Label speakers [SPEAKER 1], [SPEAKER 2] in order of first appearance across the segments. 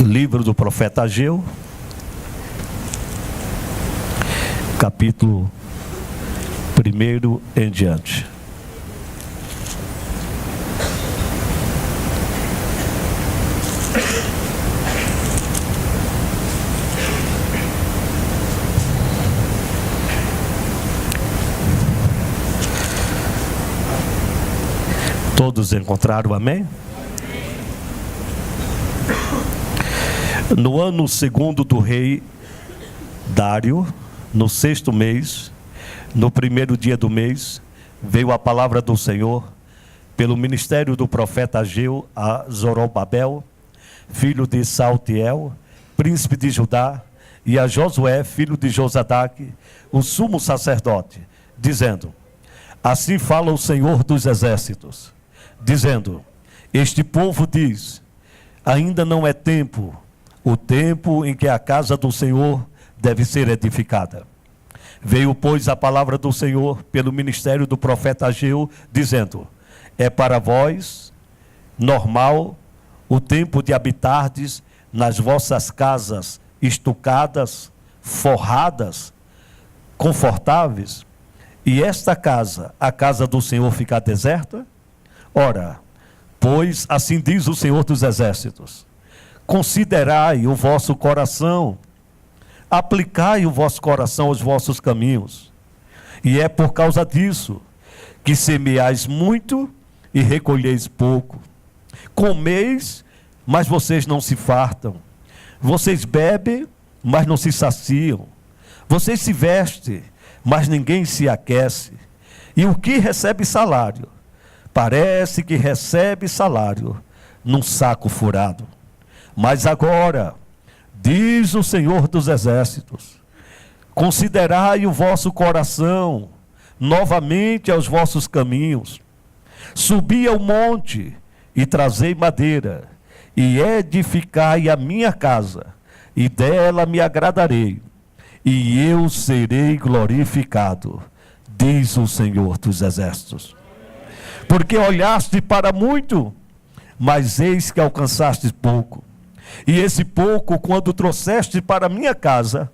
[SPEAKER 1] Livro do profeta Ageu, capítulo 1 em diante. Todos encontraram, amém? No ano segundo do rei Dário, no 6º mês, no 1º dia do mês, veio a palavra do Senhor pelo ministério do profeta Ageu a Zorobabel, filho de Saltiel, príncipe de Judá, e a Josué, filho de Josadaque, o sumo sacerdote, dizendo: assim fala o Senhor dos exércitos, dizendo: este povo diz, ainda não é tempo, o tempo em que a casa do Senhor deve ser edificada. Veio, pois, a palavra do Senhor pelo ministério do profeta Ageu, dizendo: é para vós normal o tempo de habitardes nas vossas casas estucadas, forradas, confortáveis, e esta casa, a casa do Senhor, ficar deserta? Ora, pois assim diz o Senhor dos exércitos: considerai o vosso coração, aplicai o vosso coração aos vossos caminhos, e é por causa disso que semeais muito e recolheis pouco, comeis, mas vocês não se fartam, vocês bebem, mas não se saciam, vocês se vestem, mas ninguém se aquece, e o que recebe salário, parece que recebe salário num saco furado. Mas agora, diz o Senhor dos exércitos, considerai o vosso coração novamente aos vossos caminhos, subi ao monte e trazei madeira, e edificai a minha casa, e dela me agradarei, e eu serei glorificado, diz o Senhor dos exércitos. Porque olhaste para muito, mas eis que alcançaste pouco. E esse pouco, quando trouxeste para minha casa,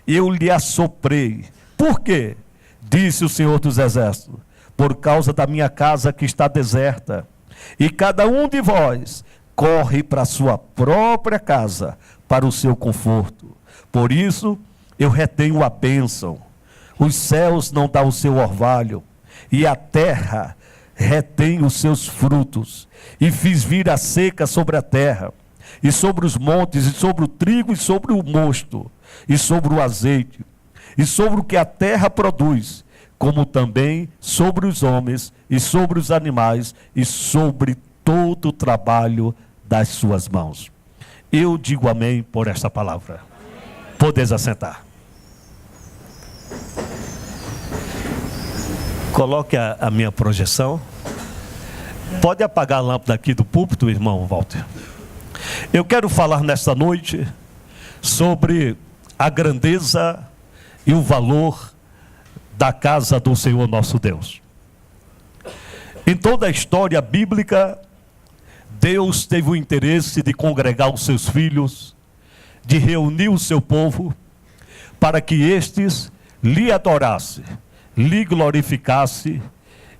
[SPEAKER 1] eu lhe assoprei. Por quê? Disse o Senhor dos exércitos: por causa da minha casa que está deserta. E cada um de vós corre para a sua própria casa, para o seu conforto. Por isso, eu retenho a bênção. Os céus não dão o seu orvalho, e a terra retém os seus frutos. E fiz vir a seca sobre a terra, e sobre os montes, e sobre o trigo, e sobre o mosto, e sobre o azeite, e sobre o que a terra produz, como também sobre os homens, e sobre os animais, e sobre todo o trabalho das suas mãos. Eu digo amém por esta palavra. Podeis assentar. Coloque a minha projeção. Pode apagar a lâmpada aqui do púlpito, irmão Walter. Eu quero falar nesta noite sobre a grandeza e o valor da casa do Senhor nosso Deus. Em toda a história bíblica, Deus teve o interesse de congregar os seus filhos, de reunir o seu povo, para que estes lhe adorassem, lhe glorificassem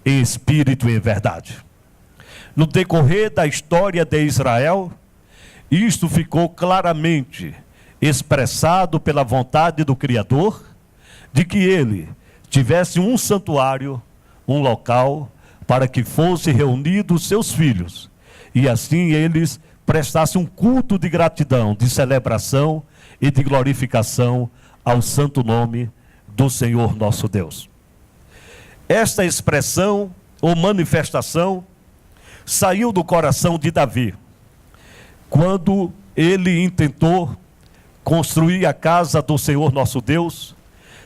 [SPEAKER 1] em espírito e em verdade. No decorrer da história de Israel, isto ficou claramente expressado pela vontade do Criador, de que ele tivesse um santuário, um local, para que fosse reunidos seus filhos, e assim eles prestassem um culto de gratidão, de celebração e de glorificação ao santo nome do Senhor nosso Deus. Esta expressão ou manifestação saiu do coração de Davi, quando ele intentou construir a casa do Senhor nosso Deus,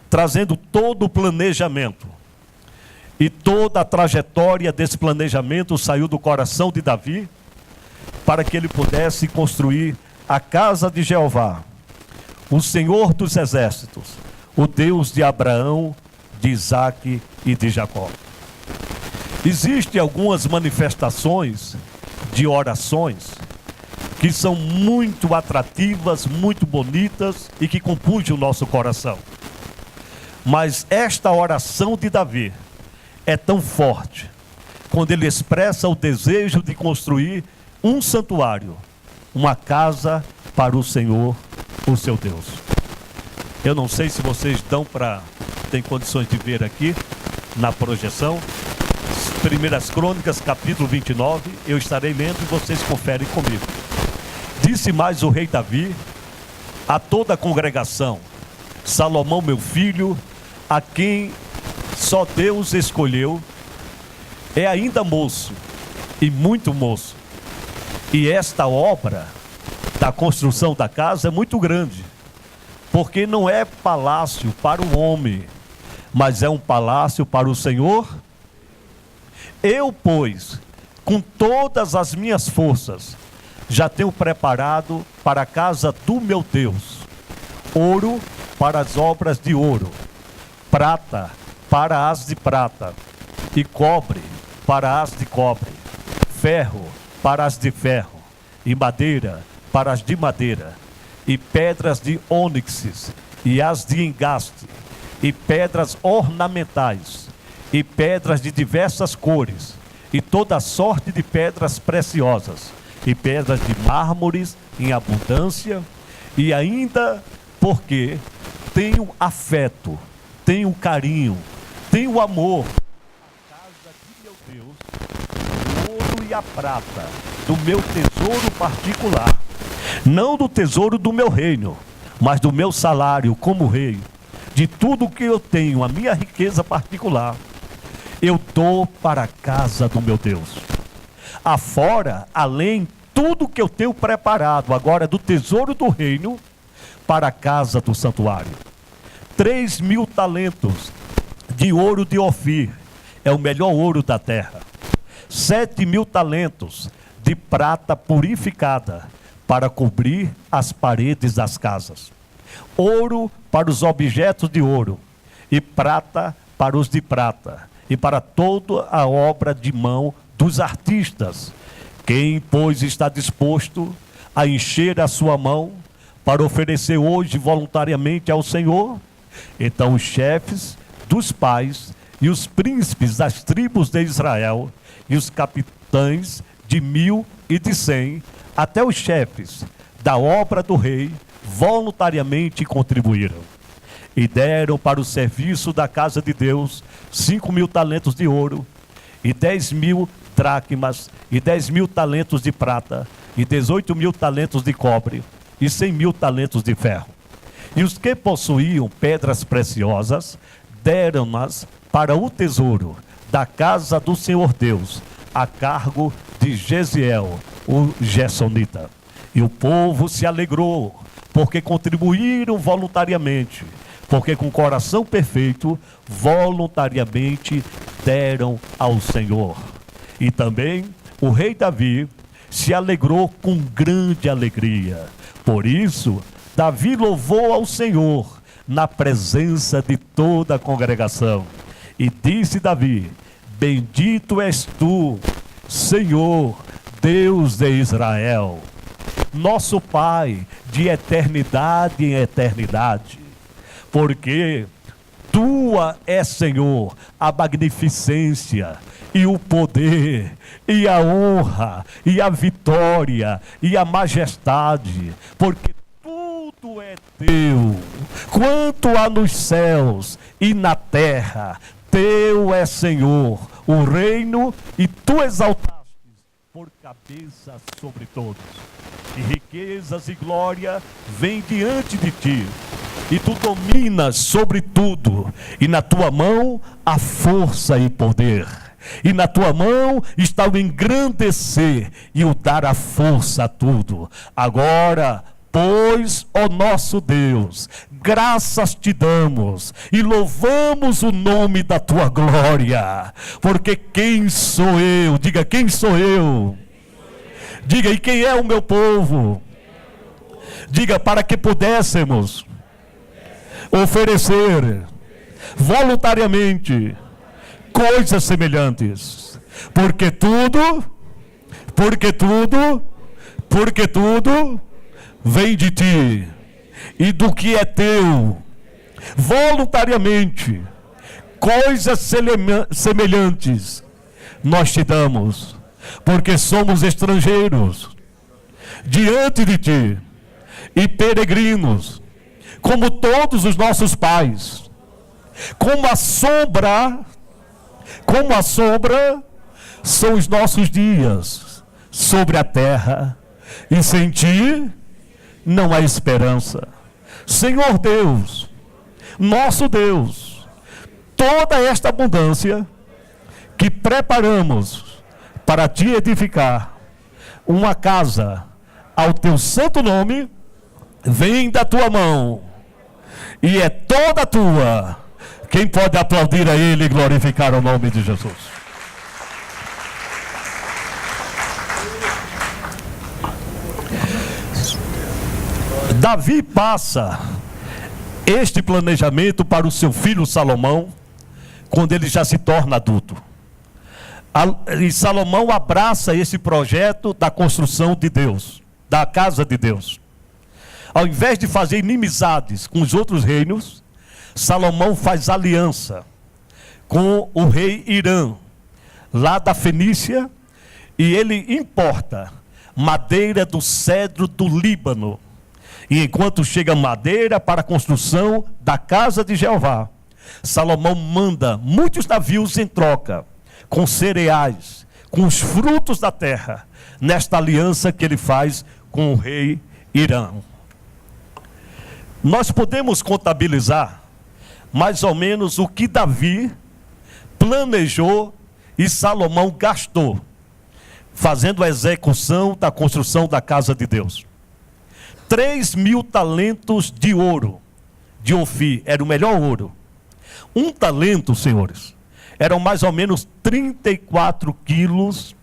[SPEAKER 1] trazendo todo o planejamento. E toda a trajetória desse planejamento saiu do coração de Davi, para que ele pudesse construir a casa de Jeová, o Senhor dos exércitos, o Deus de Abraão, de Isaque e de Jacó. Existem algumas manifestações de orações que são muito atrativas, muito bonitas e que compungem o nosso coração. Mas esta oração de Davi é tão forte, quando ele expressa o desejo de construir um santuário, uma casa para o Senhor, o seu Deus. Eu não sei se vocês têm condições de ver aqui, na projeção, 1 Crônicas, capítulo 29, eu estarei lendo e vocês conferem comigo. Disse mais o rei Davi a toda a congregação: Salomão, meu filho, a quem só Deus escolheu, é ainda moço, e muito moço. E esta obra da construção da casa é muito grande, porque não é palácio para o homem, mas é um palácio para o Senhor. Eu, pois, com todas as minhas forças, já tenho preparado para a casa do meu Deus, ouro para as obras de ouro, prata para as de prata, e cobre para as de cobre, ferro para as de ferro, e madeira para as de madeira, e pedras de ônixes, e as de engaste, e pedras ornamentais, e pedras de diversas cores, e toda sorte de pedras preciosas, e pedras de mármores em abundância, e ainda porque tenho afeto, tenho carinho, tenho amor à casa de meu Deus, o ouro e a prata, do meu tesouro particular, não do tesouro do meu reino, mas do meu salário como rei, de tudo que eu tenho, a minha riqueza particular, eu dou para a casa do meu Deus. Afora, além, tudo que eu tenho preparado agora do tesouro do reino, para a casa do santuário. 3.000 talentos de ouro de Ofir, é o melhor ouro da terra. 7.000 talentos de prata purificada, para cobrir as paredes das casas. Ouro para os objetos de ouro, e prata para os de prata, e para toda a obra de mão dos artistas. Quem, pois, está disposto a encher a sua mão para oferecer hoje voluntariamente ao Senhor? Então os chefes dos pais e os príncipes das tribos de Israel, e os capitães de 1.000 e de 100, até os chefes da obra do rei, voluntariamente contribuíram. E deram para o serviço da casa de Deus 5.000 talentos de ouro, e 10.000 dracmas, e 10.000 talentos de prata, e 18.000 talentos de cobre, e 100.000 talentos de ferro. E os que possuíam pedras preciosas, deram-nas para o tesouro da casa do Senhor Deus, a cargo de Gesiel, o Gersonita. E o povo se alegrou, porque contribuíram voluntariamente, porque com coração perfeito, voluntariamente deram ao Senhor. E também o rei Davi se alegrou com grande alegria. Por isso, Davi louvou ao Senhor na presença de toda a congregação. E disse Davi: Bendito és tu, Senhor, Deus de Israel, nosso Pai, de eternidade em eternidade, porque tua é, Senhor, a magnificência, e o poder, e a honra, e a vitória, e a majestade, porque tudo é teu. Quanto há nos céus e na terra, teu é, Senhor, o reino, e tu exaltaste por cabeça sobre todos. E riquezas e glória vêm diante de ti, e tu dominas sobre tudo, e na tua mão há força e poder. E na tua mão está o engrandecer e o dar a força a tudo. Agora, pois, ó nosso Deus, graças te damos e louvamos o nome da tua glória. Porque quem sou eu? Diga, quem sou eu? Diga, e quem é o meu povo? Diga, para que pudéssemos oferecer voluntariamente coisas semelhantes, porque tudo porque tudo vem de ti, e do que é teu, voluntariamente, coisas semelhantes nós te damos, porque somos estrangeiros diante de ti e peregrinos, como todos os nossos pais. Como a sombra são os nossos dias sobre a terra, e sem ti não há esperança. Senhor Deus, nosso Deus, toda esta abundância que preparamos para te edificar uma casa ao teu santo nome, vem da tua mão e é toda tua. Quem pode aplaudir a Ele e glorificar o nome de Jesus? Davi passa este planejamento para o seu filho Salomão, quando ele já se torna adulto. E Salomão abraça esse projeto da construção de Deus, da casa de Deus. Ao invés de fazer inimizades com os outros reinos, Salomão faz aliança com o rei Irã, lá da Fenícia, e ele importa madeira do cedro do Líbano. E enquanto chega madeira para a construção da casa de Jeová, Salomão manda muitos navios em troca, com cereais, com os frutos da terra, nesta aliança que ele faz com o rei Irã. Nós podemos contabilizar mais ou menos o que Davi planejou e Salomão gastou, fazendo a execução da construção da casa de Deus. 3.000 talentos de ouro, de Ofir, era o melhor ouro. Um talento, senhores, eram mais ou menos 34 quilos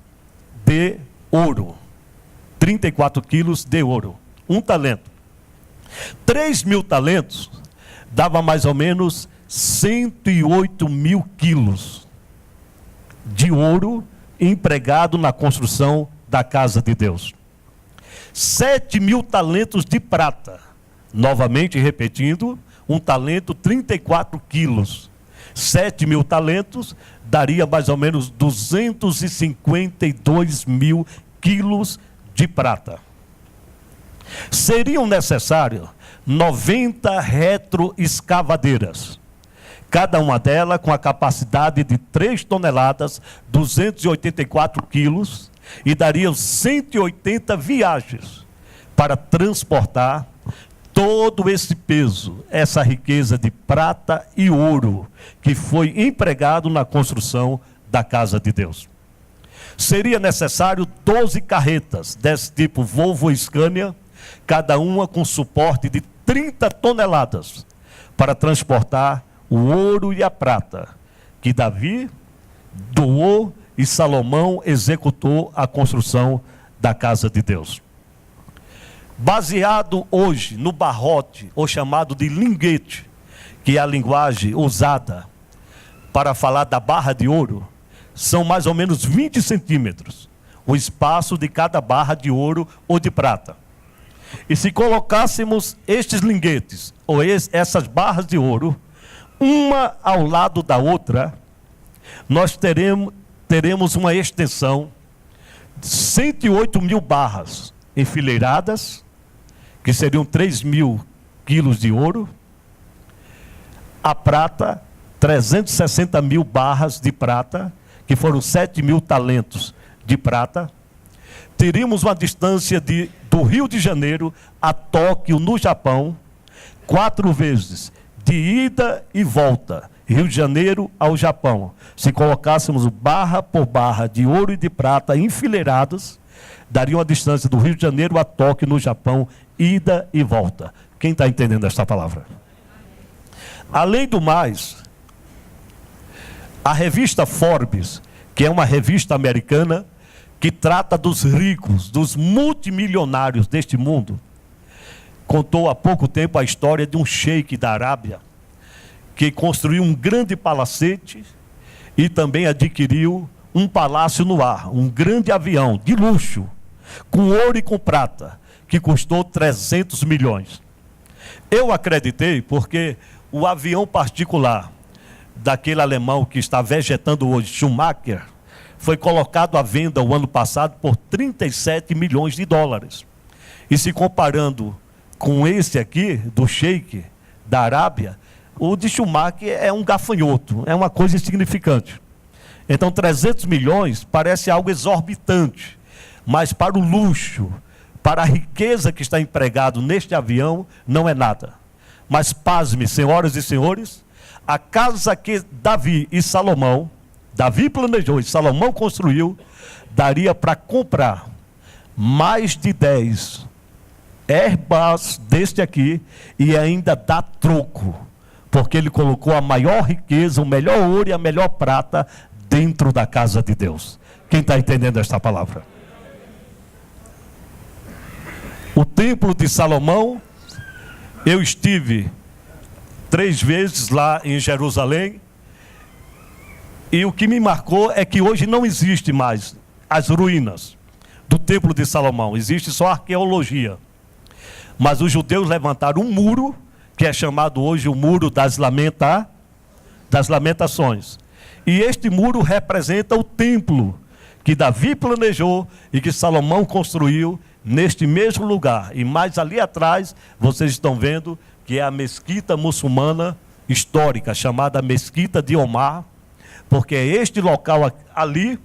[SPEAKER 1] de ouro. 34 quilos de ouro, um talento. 3.000 talentos dava mais ou menos 108.000 quilos de ouro empregado na construção da casa de Deus. 7.000 talentos de prata, novamente repetindo, um talento 34 quilos. 7.000 talentos daria mais ou menos 252.000 quilos de prata. Seriam necessários 90 retroescavadeiras, cada uma delas com a capacidade de 3 toneladas, 284 quilos, e dariam 180 viagens para transportar todo esse peso, essa riqueza de prata e ouro, que foi empregado na construção da casa de Deus. Seria necessário 12 carretas desse tipo Volvo Scania, cada uma com suporte de 30 toneladas, para transportar o ouro e a prata, que Davi doou e Salomão executou a construção da casa de Deus. Baseado hoje no barrote, ou chamado de linguete, que é a linguagem usada para falar da barra de ouro, são mais ou menos 20 centímetros, o espaço de cada barra de ouro ou de prata. E se colocássemos estes linguetes, ou essas barras de ouro, uma ao lado da outra, nós teremos uma extensão de 108.000 barras enfileiradas, que seriam 3.000 quilos de ouro. A prata, 360.000 barras de prata, que foram 7.000 talentos de prata. Teríamos uma distância do Rio de Janeiro a Tóquio, no Japão, 4 vezes, de ida e volta, Rio de Janeiro ao Japão. Se colocássemos barra por barra de ouro e de prata enfileiradas, daria uma distância do Rio de Janeiro a Tóquio, no Japão, ida e volta. Quem está entendendo esta palavra? Além do mais, a revista Forbes, que é uma revista americana, que trata dos ricos, dos multimilionários deste mundo, contou há pouco tempo a história de um sheik da Arábia, que construiu um grande palacete e também adquiriu um palácio no ar, um grande avião de luxo, com ouro e com prata, que custou 300 milhões. Eu acreditei porque o avião particular daquele alemão que está vegetando hoje, Schumacher, foi colocado à venda o ano passado por 37 milhões de dólares. E se comparando com esse aqui, do Sheik, da Arábia, o de Schumacher é um gafanhoto, é uma coisa insignificante. Então 300 milhões parece algo exorbitante, mas para o luxo, para a riqueza que está empregado neste avião, não é nada. Mas pasme, senhoras e senhores, a casa que Davi planejou e Salomão construiu, daria para comprar mais de 10 Airbus deste aqui e ainda dá troco, porque ele colocou a maior riqueza, o melhor ouro e a melhor prata dentro da casa de Deus. Quem está entendendo esta palavra? O templo de Salomão, eu estive 3 vezes lá em Jerusalém, e o que me marcou é que hoje não existe mais as ruínas do templo de Salomão, existe só arqueologia. Mas os judeus levantaram um muro, que é chamado hoje o muro das lamentações. E este muro representa o templo que Davi planejou e que Salomão construiu neste mesmo lugar. E mais ali atrás, vocês estão vendo que é a mesquita muçulmana histórica, chamada Mesquita de Omar, porque é este local ali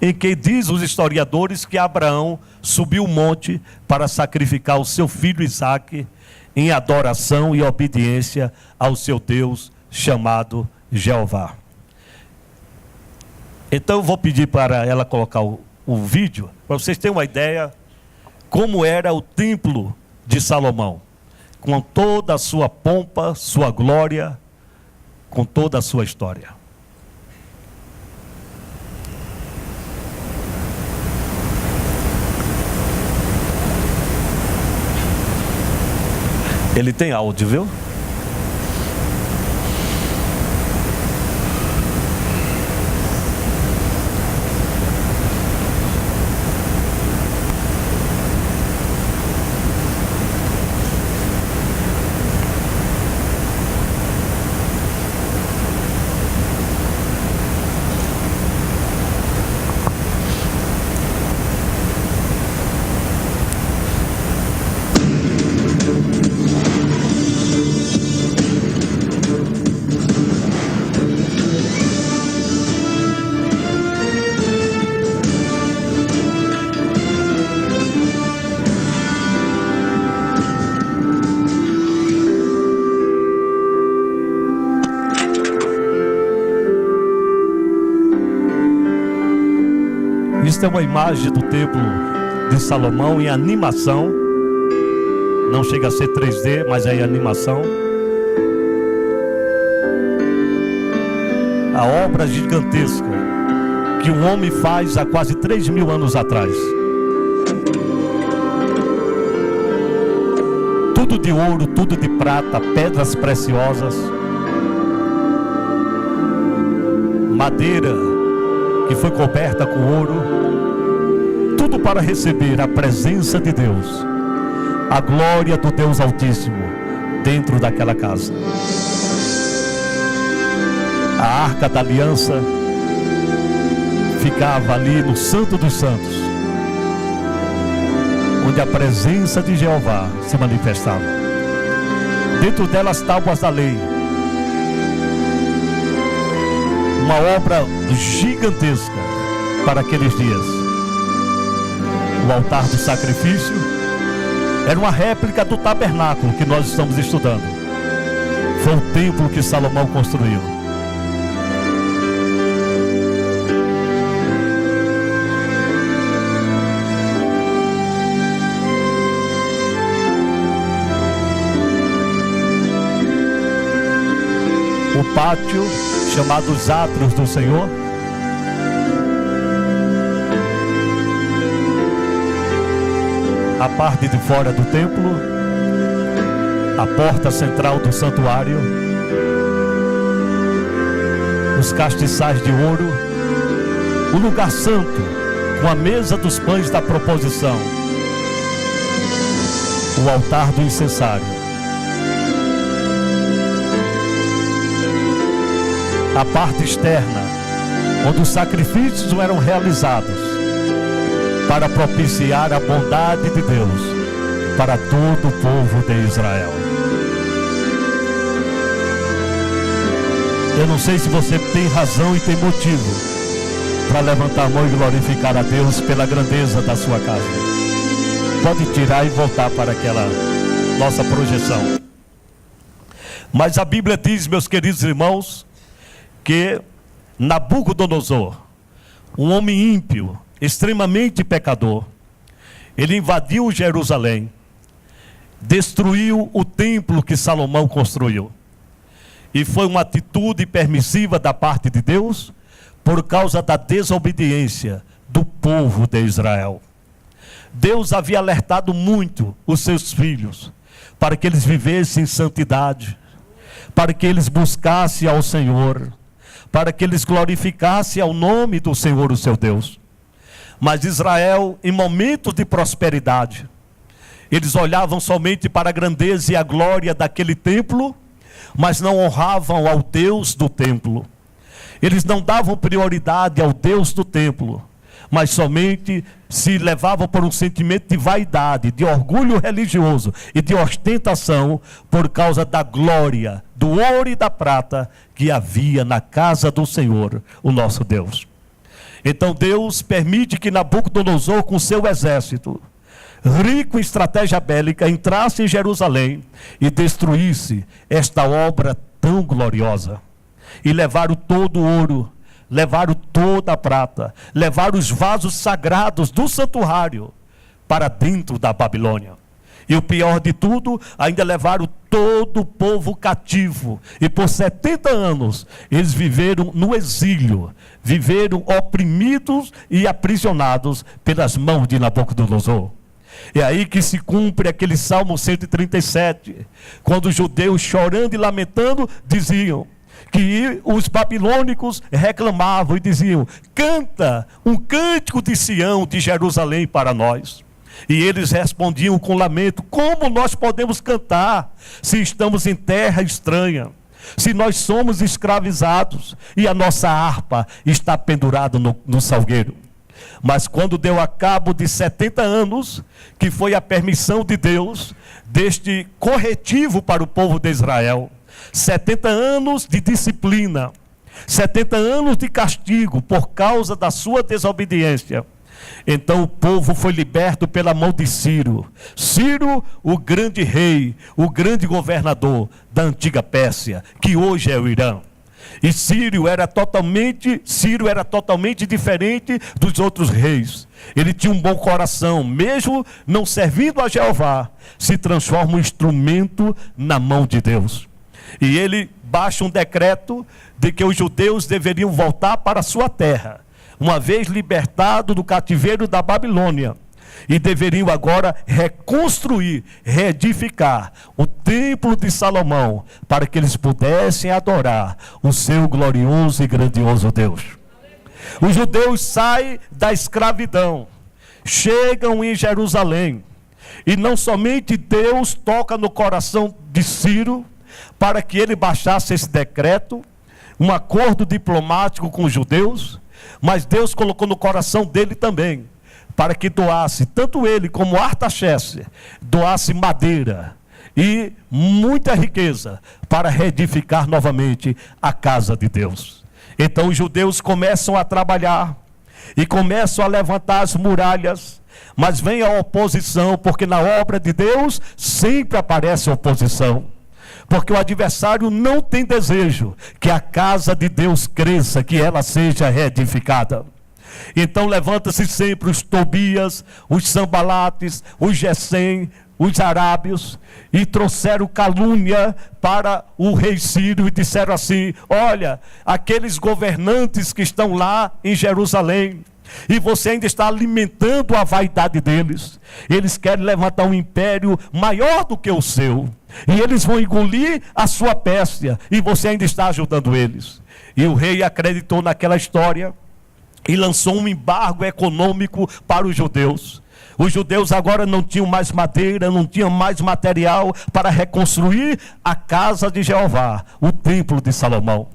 [SPEAKER 1] em que diz os historiadores que Abraão subiu o monte para sacrificar o seu filho Isaque em adoração e obediência ao seu Deus chamado Jeová. Então eu vou pedir para ela colocar o vídeo, para vocês terem uma ideia como era o templo de Salomão, com toda a sua pompa, sua glória, com toda a sua história. Ele tem áudio, viu? Isso é uma imagem do templo de Salomão em animação. Não chega a ser 3D, mas é em animação. A obra gigantesca que um homem faz há quase 3.000 anos atrás. Tudo de ouro, tudo de prata, pedras preciosas, madeira que foi coberta com ouro, tudo para receber a presença de Deus, a glória do Deus Altíssimo dentro daquela casa. A Arca da Aliança ficava ali no Santo dos Santos, onde a presença de Jeová se manifestava. Dentro dela as tábuas da lei, uma obra gigantesca para aqueles dias. O altar do sacrifício era uma réplica do tabernáculo que nós estamos estudando. Foi o templo que Salomão construiu. O pátio, chamado os átrios do Senhor, a parte de fora do templo, a porta central do santuário, os castiçais de ouro, o lugar santo com a mesa dos pães da proposição, o altar do incensário, a parte externa, onde os sacrifícios eram realizados para propiciar a bondade de Deus para todo o povo de Israel. Eu não sei se você tem razão e tem motivo para levantar a mão e glorificar a Deus pela grandeza da sua casa. Pode tirar e voltar para aquela nossa projeção. Mas a Bíblia diz, meus queridos irmãos, que Nabucodonosor, um homem ímpio, extremamente pecador, ele invadiu Jerusalém, destruiu o templo que Salomão construiu. E foi uma atitude permissiva da parte de Deus por causa da desobediência do povo de Israel. Deus havia alertado muito os seus filhos para que eles vivessem em santidade, para que eles buscassem ao Senhor, para que eles glorificassem ao nome do Senhor, o seu Deus. Mas Israel, em momentos de prosperidade, eles olhavam somente para a grandeza e a glória daquele templo, mas não honravam ao Deus do templo. Eles não davam prioridade ao Deus do templo, mas somente se levavam por um sentimento de vaidade, de orgulho religioso e de ostentação por causa da glória, do ouro e da prata que havia na casa do Senhor, o nosso Deus. Então Deus permite que Nabucodonosor, com seu exército, rico em estratégia bélica, entrasse em Jerusalém e destruísse esta obra tão gloriosa. E levaram todo o ouro, levaram toda a prata, levaram os vasos sagrados do santuário para dentro da Babilônia. E o pior de tudo, ainda levaram todo o povo cativo. E por 70 anos, eles viveram no exílio, viveram oprimidos e aprisionados pelas mãos de Nabucodonosor. É aí que se cumpre aquele Salmo 137, quando os judeus, chorando e lamentando, diziam que os babilônicos reclamavam e diziam: canta um cântico de Sião, de Jerusalém para nós. E eles respondiam com lamento: como nós podemos cantar se estamos em terra estranha, se nós somos escravizados e a nossa harpa está pendurada no salgueiro? Mas quando deu a cabo de 70 anos, que foi a permissão de Deus, deste corretivo para o povo de Israel, 70 anos de disciplina, 70 anos de castigo por causa da sua desobediência, então o povo foi liberto pela mão de Ciro. Ciro, o grande rei, o grande governador da antiga Pérsia, que hoje é o Irã. E Ciro era totalmente diferente dos outros reis. Ele tinha um bom coração, mesmo não servindo a Jeová, se transforma um instrumento na mão de Deus. E ele baixa um decreto de que os judeus deveriam voltar para a sua terra, uma vez libertado do cativeiro da Babilônia, e deveriam agora reconstruir, reedificar o templo de Salomão, para que eles pudessem adorar o seu glorioso e grandioso Deus. Os judeus saem da escravidão, chegam em Jerusalém, e não somente Deus toca no coração de Ciro, para que ele baixasse esse decreto, um acordo diplomático com os judeus, mas Deus colocou no coração dele também, para que doasse, tanto ele como Artaxerxes, doasse madeira e muita riqueza para reedificar novamente a casa de Deus. Então os judeus começam a trabalhar e começam a levantar as muralhas, mas vem a oposição, porque na obra de Deus sempre aparece oposição. Porque o adversário não tem desejo que a casa de Deus cresça, que ela seja reedificada. Então levanta-se sempre os Tobias, os Sanbalates, os Gesem, os arábios, e trouxeram calúnia para o rei Ciro e disseram assim: olha, aqueles governantes que estão lá em Jerusalém, e você ainda está alimentando a vaidade deles. Eles querem levantar um império maior do que o seu, e eles vão engolir a sua Pérsia, e você ainda está ajudando eles. E o rei acreditou naquela história, e lançou um embargo econômico para os judeus. Os judeus agora não tinham mais madeira, não tinham mais material para reconstruir a casa de Jeová, o templo de Salomão.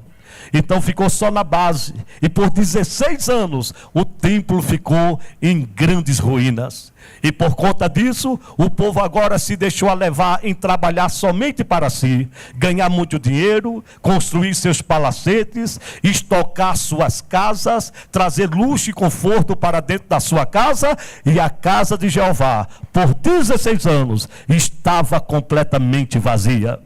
[SPEAKER 1] Então ficou só na base, e por 16 anos o templo ficou em grandes ruínas. E por conta disso, o povo agora se deixou a levar em trabalhar somente para si, ganhar muito dinheiro, construir seus palacetes, estocar suas casas, trazer luxo e conforto para dentro da sua casa, e a casa de Jeová, por 16 anos, estava completamente vazia.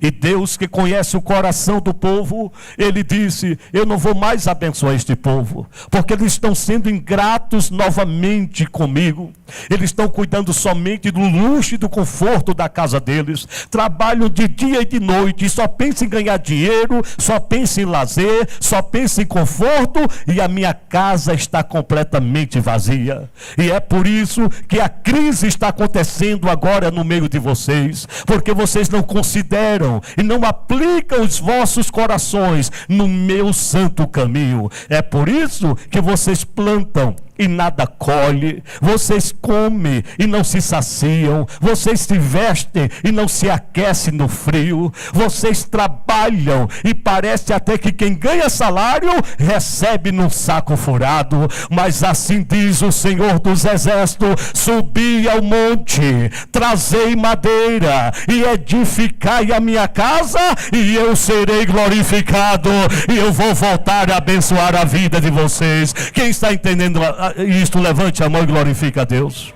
[SPEAKER 1] E Deus, que conhece o coração do povo, Ele disse: eu não vou mais abençoar este povo, porque eles estão sendo ingratos novamente comigo. Eles estão cuidando somente do luxo e do conforto da casa deles, trabalham de dia e de noite, e só pensam em ganhar dinheiro, só pensam em lazer, só pensam em conforto, e a minha casa está completamente vazia. E é por isso que a crise está acontecendo agora no meio de vocês, porque vocês não consideram e não aplicam os vossos corações no meu santo caminho. É por isso que vocês plantam e nada colhe, vocês comem e não se saciam, vocês se vestem e não se aquecem no frio, vocês trabalham e parece até que quem ganha salário recebe num saco furado. Mas assim diz o Senhor dos Exércitos: subi ao monte, trazei madeira e edificai a minha casa, e eu serei glorificado, e eu vou voltar a abençoar a vida de vocês. Quem está entendendo isto, levante a mão e glorifique a Deus.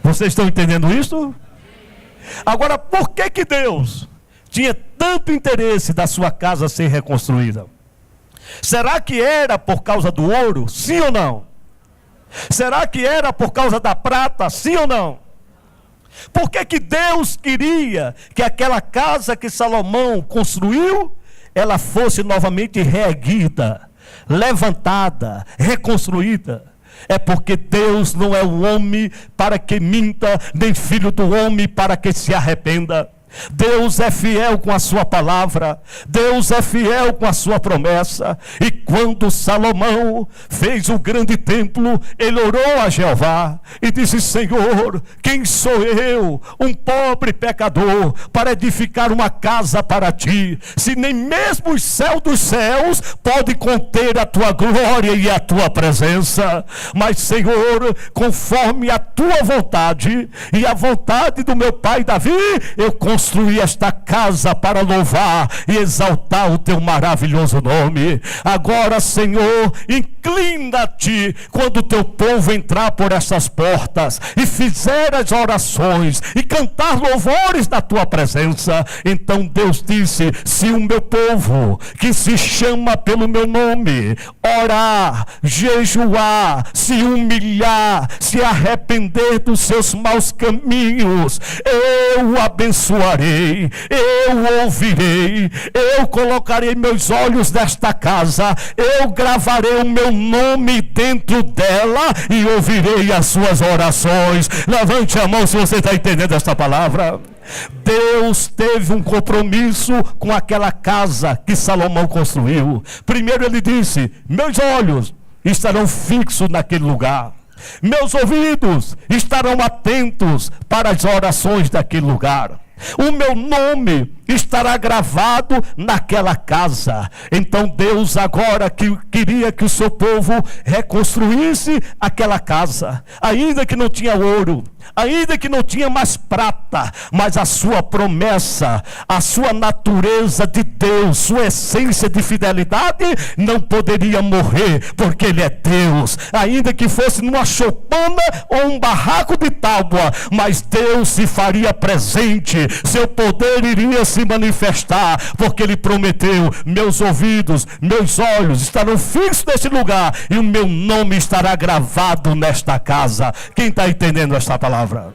[SPEAKER 1] Vocês estão entendendo isto? Agora, por que Deus tinha tanto interesse da sua casa ser reconstruída? Será que era por causa do ouro? Sim ou não? Será que era por causa da prata? Sim ou não? Por que Deus queria que aquela casa que Salomão construiu, ela fosse novamente reerguida, levantada, reconstruída? É porque Deus não é o homem para que minta, nem filho do homem para que se arrependa. Deus é fiel com a sua palavra, Deus é fiel com a sua promessa. E quando Salomão fez o grande templo, ele orou a Jeová e disse: Senhor, quem sou eu, um pobre pecador, para edificar uma casa para ti, se nem mesmo o céu dos céus pode conter a tua glória e a tua presença? Mas Senhor, conforme a tua vontade e a vontade do meu pai Davi, eu construí esta casa para louvar e exaltar o teu maravilhoso nome. Agora, Senhor, inclina-te quando o teu povo entrar por essas portas e fizer as orações e cantar louvores da tua presença. Então Deus disse: se o meu povo, que se chama pelo meu nome, orar, jejuar, se humilhar, se arrepender dos seus maus caminhos, eu o abençoarei, eu ouvirei, eu colocarei meus olhos nesta casa, eu gravarei o meu nome dentro dela e ouvirei as suas orações. Levante a mão se você está entendendo esta palavra. Deus teve um compromisso com aquela casa que Salomão construiu. Primeiro ele disse: meus olhos estarão fixos naquele lugar, meus ouvidos estarão atentos para as orações daquele lugar, o meu nome estará gravado naquela casa. Então Deus agora queria que o seu povo reconstruísse aquela casa, ainda que não tinha ouro, ainda que não tinha mais prata, mas a sua promessa, a sua natureza de Deus, sua essência de fidelidade não poderia morrer, porque Ele é Deus. Ainda que fosse numa choupana ou um barraco de tábua, mas Deus se faria presente, seu poder iria se manifestar, porque Ele prometeu: meus ouvidos, meus olhos estarão fixos neste lugar, e o meu nome estará gravado nesta casa. Quem está entendendo esta palavra?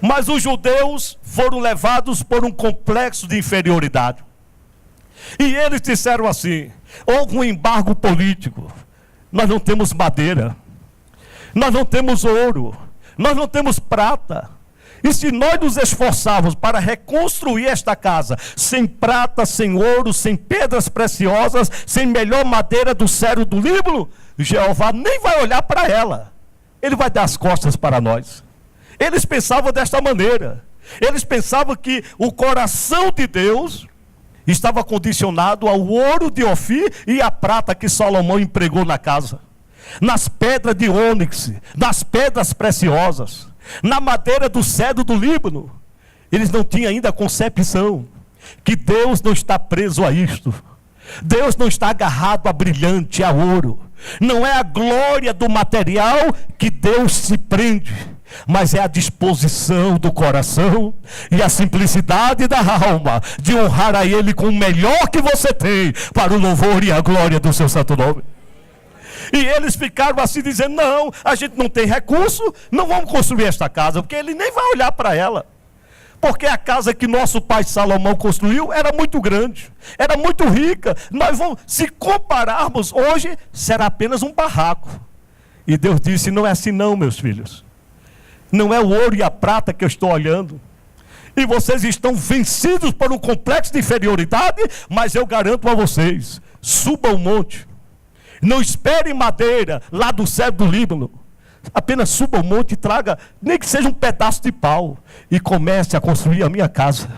[SPEAKER 1] Mas os judeus foram levados por um complexo de inferioridade, e eles disseram assim: houve um embargo político, nós não temos madeira, nós não temos ouro, nós não temos prata, E se nós nos esforçarmos para reconstruir esta casa, sem prata, sem ouro, sem pedras preciosas, sem melhor madeira do cedro do Líbano, Jeová nem vai olhar para ela. Ele vai dar as costas para nós. Eles pensavam desta maneira. Eles pensavam que o coração de Deus estava condicionado ao ouro de Ofir e à prata que Salomão empregou na casa. Nas pedras de ônix, nas pedras preciosas, na madeira do cedro do Líbano. Eles não tinham ainda a concepção que Deus não está preso a isto. Deus não está agarrado a brilhante, a ouro. Não é a glória do material que Deus se prende, mas é a disposição do coração e a simplicidade da alma de honrar a Ele com o melhor que você tem, para o louvor e a glória do seu santo nome. E eles ficaram assim dizendo: não, a gente não tem recurso, não vamos construir esta casa, porque Ele nem vai olhar para ela. Porque a casa que nosso pai Salomão construiu era muito grande, era muito rica. Nós vamos, se compararmos hoje, será apenas um barraco. E Deus disse: não é assim não, meus filhos. Não é o ouro e a prata que eu estou olhando. E vocês estão vencidos por um complexo de inferioridade, mas eu garanto a vocês: subam o monte. Não esperem madeira lá do cedro do Líbano. Apenas suba o monte e traga, nem que seja um pedaço de pau, e comece a construir a minha casa.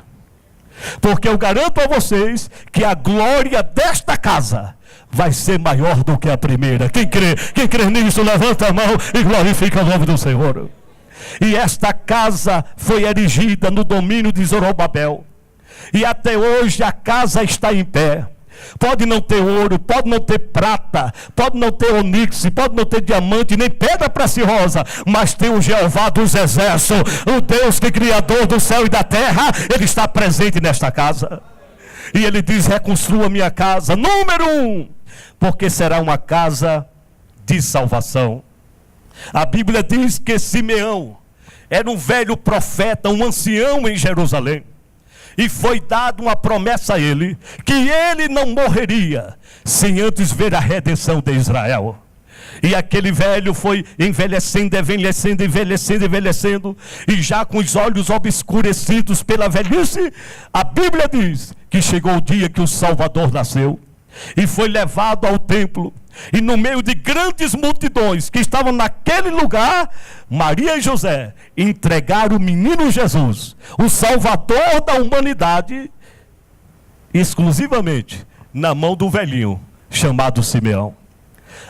[SPEAKER 1] Porque eu garanto a vocês que a glória desta casa vai ser maior do que a primeira. Quem crê nisso, levanta a mão e glorifica o nome do Senhor. E esta casa foi erigida no domínio de Zorobabel. E até hoje a casa está em pé. Pode não ter ouro, pode não ter prata, pode não ter onix, pode não ter diamante, nem pedra preciosa, mas tem o Jeová dos exércitos, o Deus que é criador do céu e da terra. Ele está presente nesta casa. E ele diz: reconstrua minha casa, número 1, porque será uma casa de salvação. A Bíblia diz que Simeão era um velho profeta, um ancião em Jerusalém. E foi dada uma promessa a ele, que ele não morreria sem antes ver a redenção de Israel. E aquele velho foi envelhecendo, envelhecendo, envelhecendo, envelhecendo, e já com os olhos obscurecidos pela velhice, a Bíblia diz que chegou o dia que o Salvador nasceu, e foi levado ao templo. E no meio de grandes multidões que estavam naquele lugar, Maria e José entregaram o menino Jesus, o Salvador da humanidade, exclusivamente na mão do velhinho chamado Simeão.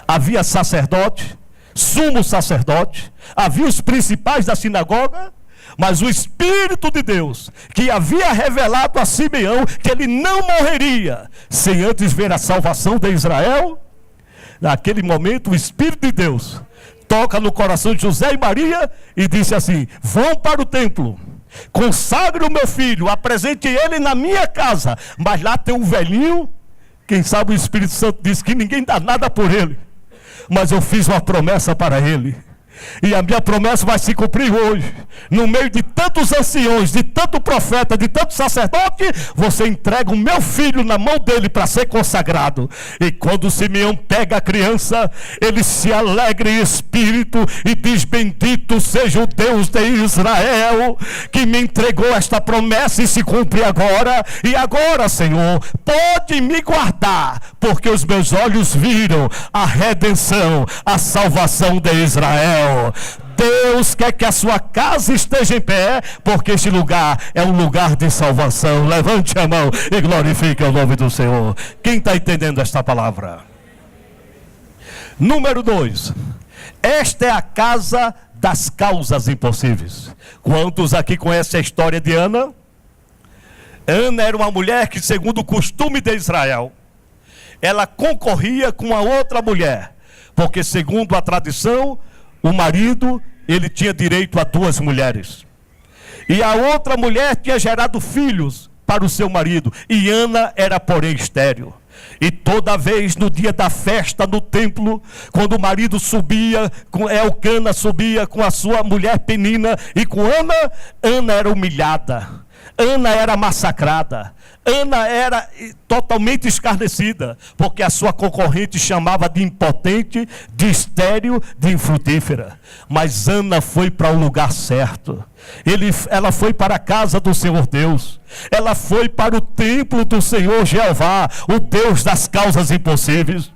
[SPEAKER 1] Havia sacerdote, sumo sacerdote, havia os principais da sinagoga, mas o Espírito de Deus, que havia revelado a Simeão que ele não morreria sem antes ver a salvação de Israel, naquele momento o Espírito de Deus toca no coração de José e Maria e disse assim: vão para o templo, consagre o meu filho, apresente ele na minha casa, mas lá tem um velhinho. Quem sabe o Espírito Santo diz que ninguém dá nada por ele, mas eu fiz uma promessa para ele, e a minha promessa vai se cumprir hoje. No meio de tantos anciões, de tanto profeta, de tanto sacerdote, você entrega o meu filho na mão dele para ser consagrado. E quando Simeão pega a criança, ele se alegra em espírito e diz: bendito seja o Deus de Israel, que me entregou esta promessa e se cumpre agora. E agora, Senhor, pode me guardar, porque os meus olhos viram a redenção, a salvação de Israel. Deus quer que a sua casa esteja em pé, porque este lugar é um lugar de salvação. Levante a mão e glorifique o nome do Senhor. Quem está entendendo esta palavra? Número 2. Esta é a casa das causas impossíveis. Quantos aqui conhecem a história de Ana? Ana era uma mulher que, segundo o costume de Israel, ela concorria com a outra mulher, porque segundo a tradição, o marido, ele tinha direito a 2 mulheres. E a outra mulher tinha gerado filhos para o seu marido. E Ana era, porém, estéril. E toda vez no dia da festa no templo, quando o marido subia, Elcana subia com a sua mulher Penina, e com Ana, Ana era humilhada. Ana era massacrada, Ana era totalmente escarnecida, porque a sua concorrente chamava de impotente, de estéril, de infrutífera. Mas Ana foi para o lugar certo. Ela foi para a casa do Senhor Deus. Ela foi para o templo do Senhor Jeová, o Deus das causas impossíveis.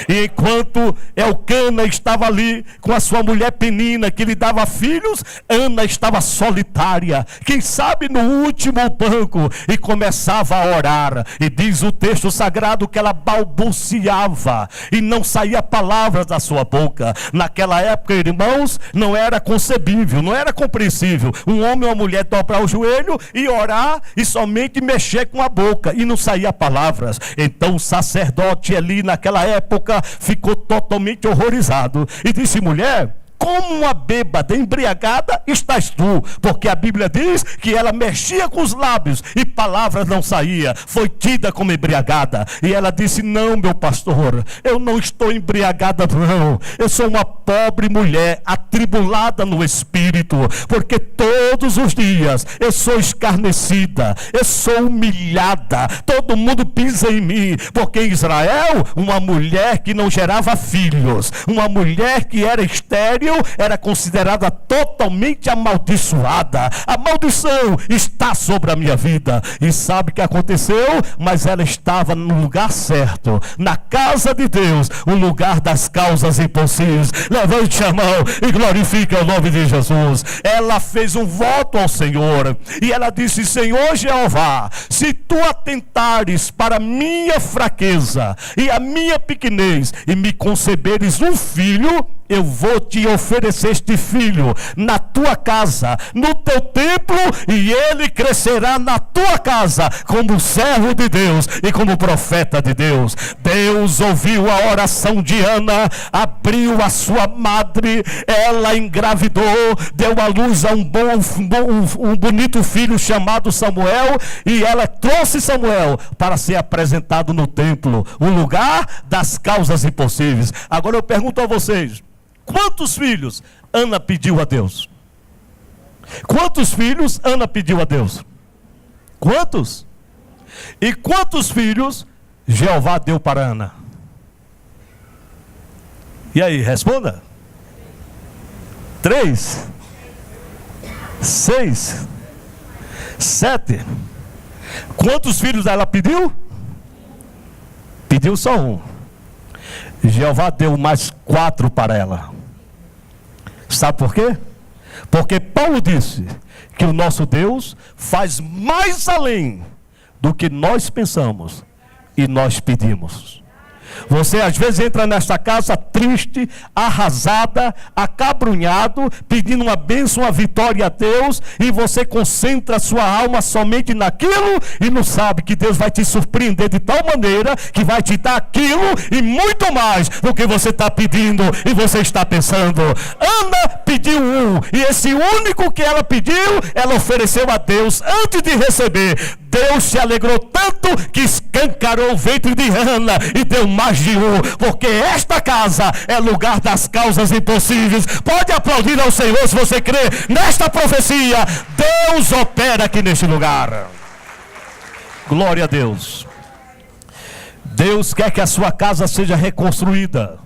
[SPEAKER 1] E enquanto Elcana estava ali com a sua mulher Penina, que lhe dava filhos, Ana estava solitária, quem sabe no último banco, e começava a orar. E diz o texto sagrado que ela balbuciava e não saía palavras da sua boca. Naquela época, irmãos, não era concebível, não era compreensível um homem ou uma mulher dobrar o joelho e orar e somente mexer com a boca, e não saía palavras. Então o sacerdote ali naquela época ficou totalmente horrorizado e disse: mulher, como uma bêbada embriagada estás tu, porque a Bíblia diz que ela mexia com os lábios e palavras não saía, foi tida como embriagada. E ela disse: não, meu pastor, eu não estou embriagada não, eu sou uma pobre mulher atribulada no espírito, porque todos os dias eu sou escarnecida, eu sou humilhada, todo mundo pisa em mim, porque em Israel uma mulher que não gerava filhos, uma mulher que era estéril, era considerada totalmente amaldiçoada. A maldição está sobre a minha vida. E sabe o que aconteceu? Mas ela estava no lugar certo, na casa de Deus, o lugar das causas impossíveis. Levante a mão e glorifique o nome de Jesus. Ela fez um voto ao Senhor e ela disse: Senhor Jeová, se tu atentares para a minha fraqueza e a minha pequenez e me conceberes um filho, eu vou te oferecer este filho na tua casa, no teu templo, e ele crescerá na tua casa como servo de Deus e como profeta de Deus. Deus ouviu a oração de Ana, abriu a sua madre, ela engravidou, deu à luz a um bonito filho chamado Samuel, e ela trouxe Samuel para ser apresentado no templo, o lugar das causas impossíveis. Agora eu pergunto a vocês: quantos filhos Ana pediu a Deus? Quantos filhos Ana pediu a Deus? Quantos? E quantos filhos Jeová deu para Ana? E aí, responda. 3, 6, 7. Quantos filhos ela pediu? Pediu só um. Jeová deu mais 4 para ela. Sabe por quê? Porque Paulo disse que o nosso Deus faz mais além do que nós pensamos e nós pedimos. Você às vezes entra nesta casa triste, arrasada, acabrunhado, pedindo uma bênção, uma vitória a Deus, e você concentra a sua alma somente naquilo e não sabe que Deus vai te surpreender de tal maneira que vai te dar aquilo e muito mais do que você está pedindo e você está pensando. Ana pediu um, e esse único que ela pediu, ela ofereceu a Deus antes de receber. Deus se alegrou tanto que escancarou o ventre de Ana e deu mais de um, porque esta casa é lugar das causas impossíveis. Pode aplaudir ao Senhor se você crê nesta profecia. Deus opera aqui neste lugar. Glória a Deus. Deus quer que a sua casa seja reconstruída,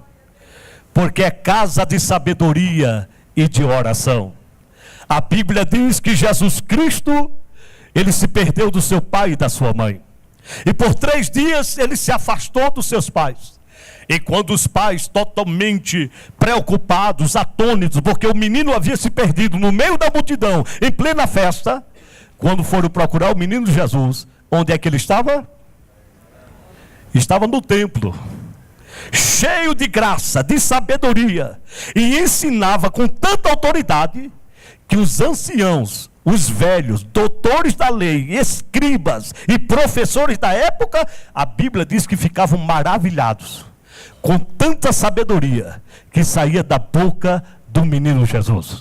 [SPEAKER 1] porque é casa de sabedoria e de oração. A Bíblia diz que Jesus Cristo, ele se perdeu do seu pai e da sua mãe. E por 3 dias ele se afastou dos seus pais. E quando os pais, totalmente preocupados, atônitos, porque o menino havia se perdido no meio da multidão, em plena festa, quando foram procurar o menino Jesus, onde é que ele estava? Estava no templo, cheio de graça, de sabedoria, e ensinava com tanta autoridade que os anciãos, os velhos, doutores da lei, escribas e professores da época, a Bíblia diz que ficavam maravilhados com tanta sabedoria que saía da boca do menino Jesus.